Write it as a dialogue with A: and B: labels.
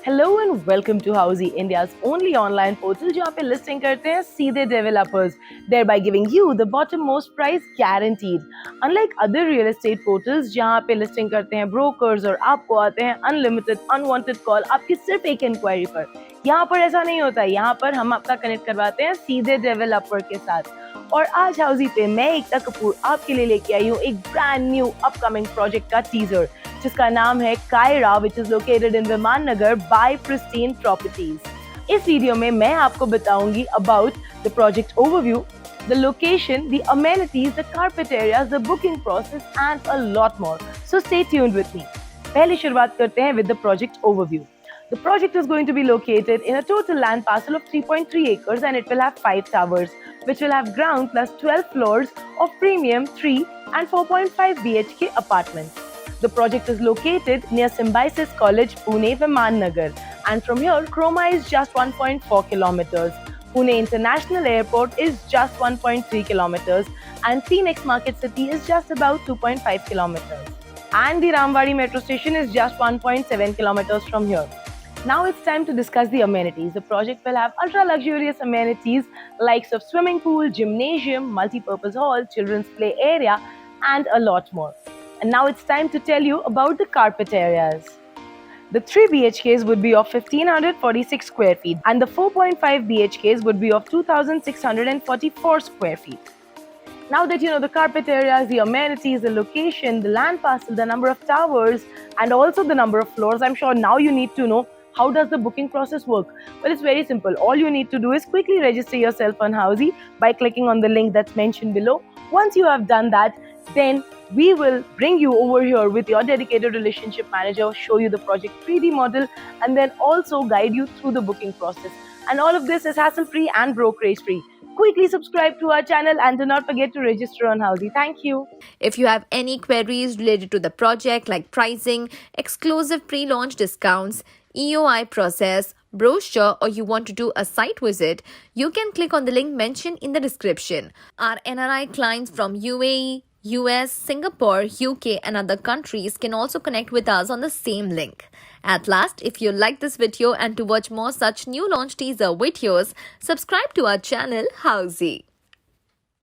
A: Hello and welcome to Housiey India's only online portal जहाँ पे listing करते हैं सीधे developers thereby giving you the bottom most price guaranteed. Unlike other real estate portals जहाँ पे listing करते हैं ब्रोकर्स और आपको आते हैं अनलिमिटेड अनवांटेड कॉल आपकी सिर्फ एक इंक्वायरी पर, यहाँ पर ऐसा नहीं होता है. यहाँ पर हम आपका कनेक्ट करवाते हैं सीधे डेवलपर के साथ. और आज हाउसी पे मैं एकता कपूर आपके लिए लेके आई हूँ एक ब्रांड न्यू अपकमिंग प्रोजेक्ट का टीजर जिसका नाम है Kaira which is located in Viman Nagar by Pristine Properties. इस वीडियो में मैं आपको बताऊंगी about the project overview, the location, the amenities, the carpet areas, the booking process and a lot more. So stay tuned with me. पहले शुरुआत करते हैं with the project overview. The project is going to be located in a total land parcel of 3.3 acres and it will have 5 towers, which will have ground plus 12 floors of premium 3 and 4.5 BHK apartments. The project is located near Symbiosis College, Pune, Viman Nagar, and from here, Croma is just 1.4 kilometers. Pune International Airport is just 1.3 kilometers, and Phoenix Market City is just about 2.5 kilometers. And the Ramwadi metro station is just 1.7 kilometers from here. Now it's time to discuss the amenities. The project will have ultra luxurious amenities likes of swimming pool, gymnasium, multi-purpose hall, children's play area, and a lot more. And now it's time to tell you about the carpet areas. The 3 BHKs would be of 1546 square feet and the 4.5 BHKs would be of 2644 square feet. Now that you know the carpet areas, the amenities, the location, the land parcel, the number of towers, and also the number of floors, I'm sure now you need to know how does the booking process work. Well, it's very simple. All you need to do is quickly register yourself on Housy by clicking on the link that's mentioned below. Once you have done that, then we will bring you over here with your dedicated relationship manager, show you the project 3D model, and then also guide you through the booking process. And all of this is hassle-free and brokerage-free. Quickly subscribe to our channel and do not forget to register on Housy. Thank you.
B: If you have any queries related to the project like pricing, exclusive pre-launch discounts, EOI process, brochure, or you want to do a site visit, you can click on the link mentioned in the description. Our NRI clients from UAE, US, Singapore, UK, and other countries can also connect with us on the same link. At last, if you like this video and to watch more such new launch teaser videos, subscribe to our channel Housy.